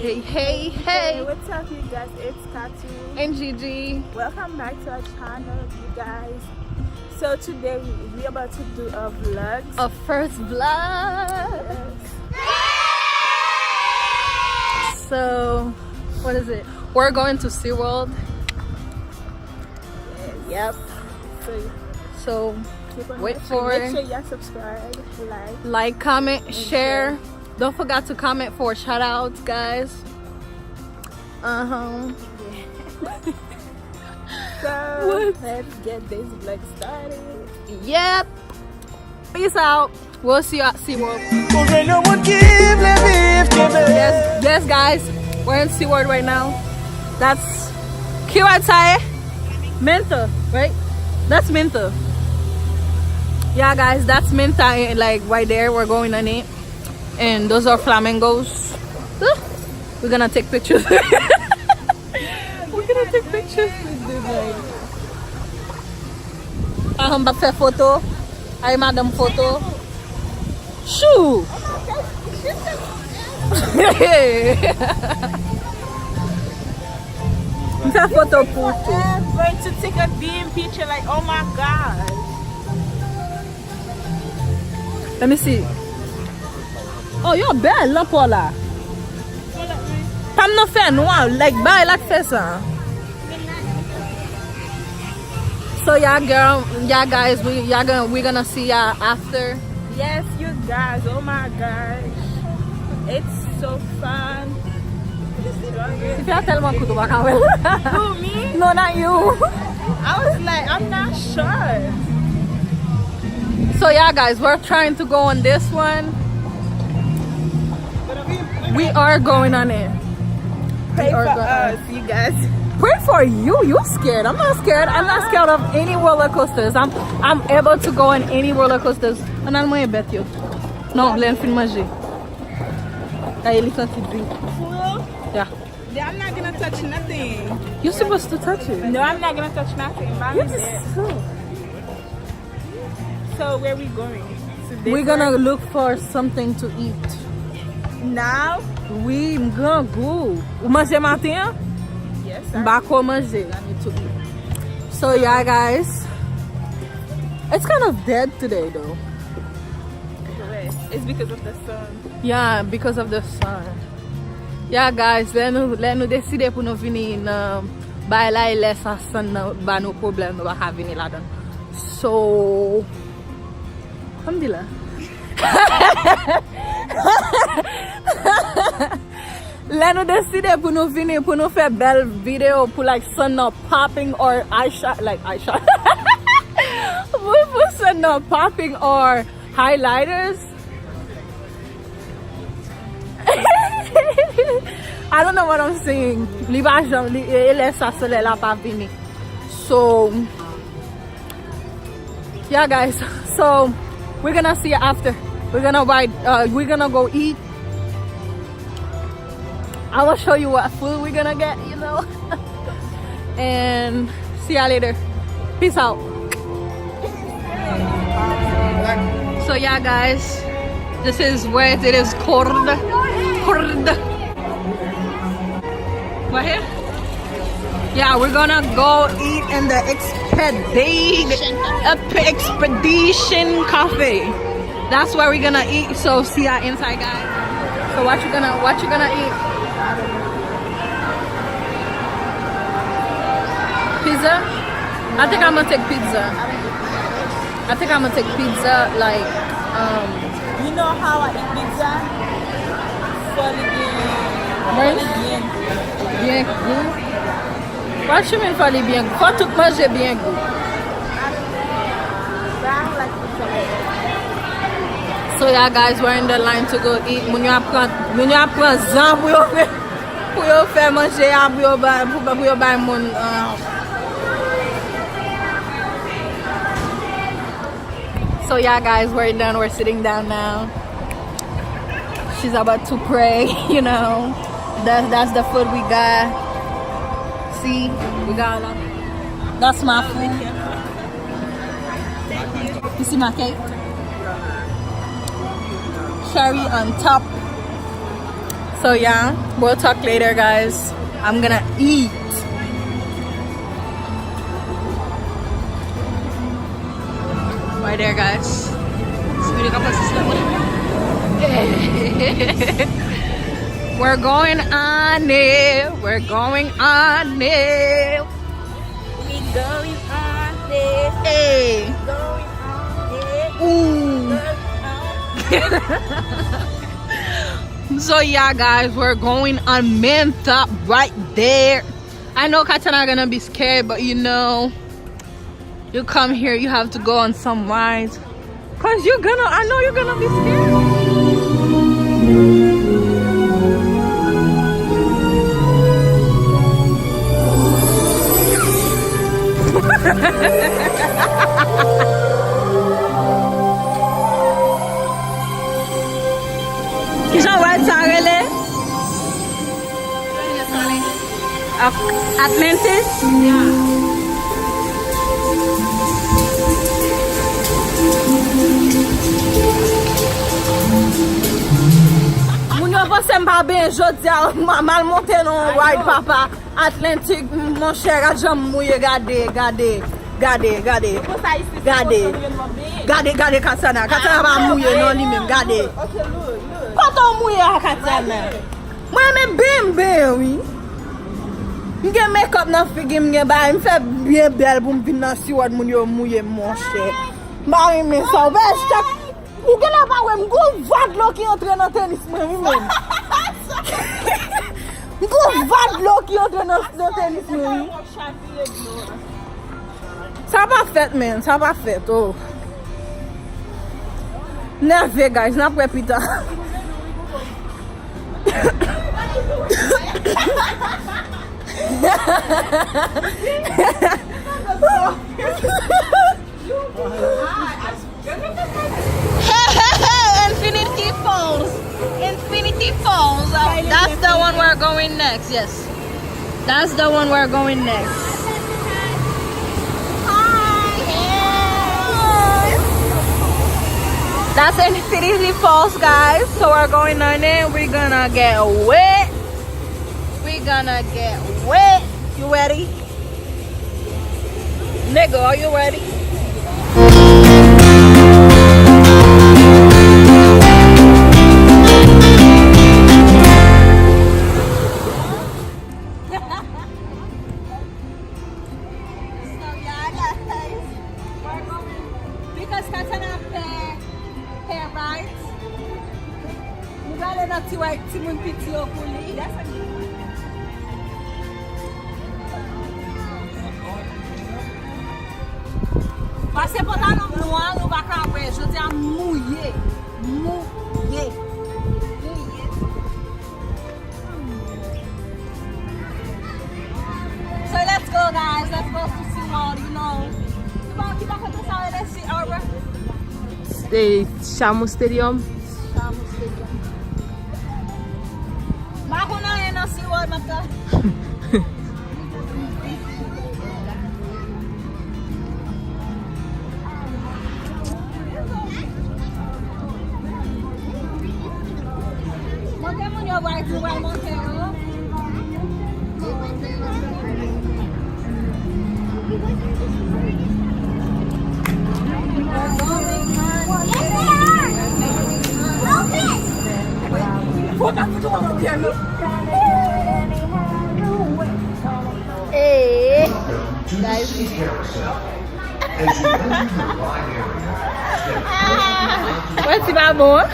Hey, what's up, you guys? It's Kathou and Gigi. Welcome back to our channel, you guys. So today we're about to do a vlog. A first vlog. Yes. So, what is it? We're going to SeaWorld. Yep. So wait for Make it. sure you subscribe, Like, comment, share. Don't forget to comment for shout outs, guys. So let's get this vlog started. Yep. Peace out. We'll see you at SeaWorld. Yes, guys. We're in SeaWorld right now. That's GUYSSSS. Minta, right? That's Minta. Yeah, guys, that's Minta, like right there. We're going on it. And those are flamingos. We're gonna take pictures. We're gonna take pictures. I'm about to take photo. I madam photo. Shoo! Take photo. I'm going to take a beam picture, like, oh my god. Let me see. Oh, you're belle, Paula. Pam no fe noir, like by like face. So yeah, girl, yeah, guys, we're gonna see ya after. Yes, you guys. Oh my gosh, it's so fun. If you tell me, Who, me? no, not you. I was like, I'm not sure. So yeah, guys, we're trying to go on this one. We are going on it. Pray for us, you guys. Pray for you. You scared? I'm not scared. I'm not scared of any roller coasters. I'm able to go on any roller coasters. And I'm going to bet you. No, let me manger. Yeah. I'm not gonna touch nothing. You're supposed to touch it. No, I'm not gonna touch nothing. So where are we going? We're gonna look for something to eat. Now? We gonna go. Manger matin? Yes, sir. Bako manger. I need to eat. So yeah, guys. It's kind of dead today though. It's because of the sun. Yeah, because of the sun. Yeah, guys, let nous décider pour nous venir by la et laisse la sun ba nos problèmes nous va venir là-dedans. So, alhamdulillah. Let nous décider pour nous venir pour nous faire belle vidéo pour like sun not popping or eyeshot like eyeshot. For sun not popping or highlighters. I don't know what I'm saying. So yeah, guys, so we're gonna see you after. We're gonna ride, we're gonna go eat. I will show you what food we're gonna get, you know. And see ya later. Peace out. So yeah, guys, this is where it is called. Right here? Yeah, we're gonna go eat in the Expedition Cafe. That's where we're gonna eat. So see ya inside, guys. So what you gonna eat? Pizza? I think I'm gonna take pizza. Like You know how I eat pizza? Bien goût. What you mean fallait bien goût? Faut tout manger bien goût. So yeah, guys, we're in the line to go eat. Moun yo apprend zan pou yo fè manger pou yo bay moun. So yeah, guys, we're done. We're sitting down now. She's about to pray, you know. That's the food we got. See, we got a lot. That's my food. You see my cake? Cherry on top. So yeah, we'll talk later, guys. I'm gonna eat. Right there, guys. We're going on it. We're going on it. We going on this. Hey. Going on it. Ooh. So yeah, guys, we're going on Manta right there. I know Katana gonna be scared, but you know, you come here, you have to go on some rides. Cause I know you're gonna be Kishan ride sa rele? Atlantis? Yeah. Você m'a bien jodi a mal monté non ride papa Atlantique mon cher a jam mouye gade Katana va mouye non li même gade quand on mouye a Katana moi même bim oui m'gen make up nan figi m'gen ba m'fait bien belle pour m'vin nan siwad moun yo mouye mon cher m'a me ça ouais ou gen la pa wè m'gou vague l'eau qui entre dans tennis même m'gou vague l'eau qui entre dans tennis même ça pas fait man ça pas fait oh nerveux guys n'a pas pita Infinity Falls. That's the one we're going next. Yes, that's the one we're going next. That's Infinity Falls, guys. So we're going on it. We're gonna get wet. You ready? Nigga, are you ready? Parce que pendant nous noir, nous va camper. Je dis à mouiller. So let's go, guys. Let's go to SeaWorld, you know. Kita kata saya let's see our Shamu Stadium. Aku na yan ang SeaWorld maka. Hey, guys. What's about more?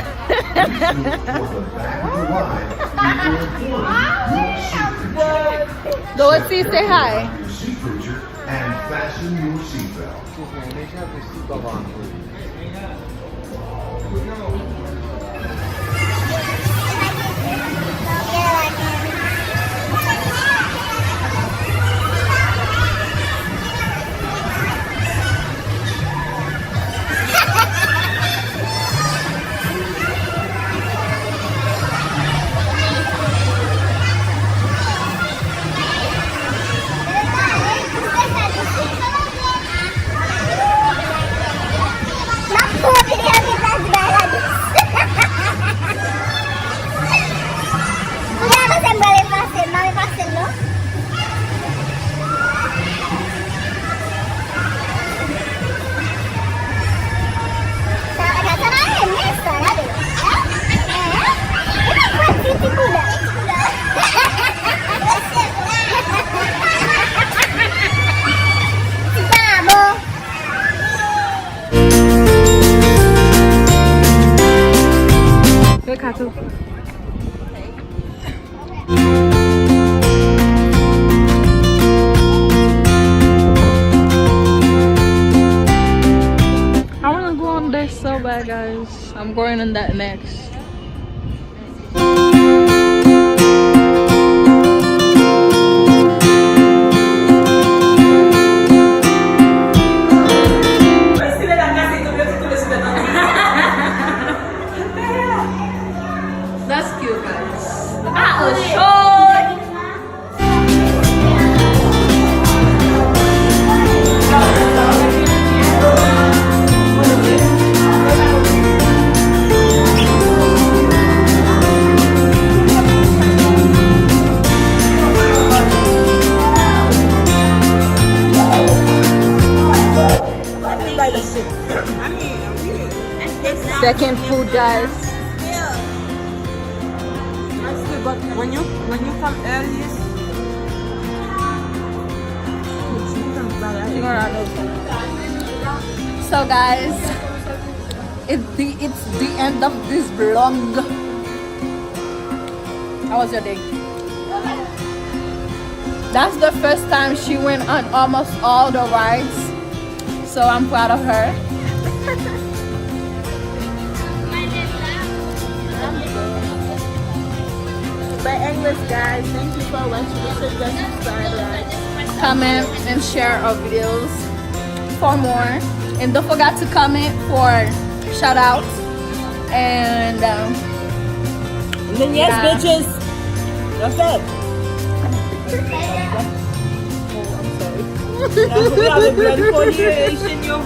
Go and see, say hi. And fasten your seatbelt. Kathou. I want to go on this so bad, guys. I'm going on that next. That's cute, guys. That was short. Second food, guys. But when you come earliest, So guys, it's the end of this vlog. How was your day? That's the first time she went on almost all the rides, so I'm proud of her. But anyways, guys, thank you for watching. Make sure you guys subscribe, like, Comment and share our videos for more, and don't forget to comment for shout outs and then yes, yeah. bitches. That's it. We have a blood foliation, yo.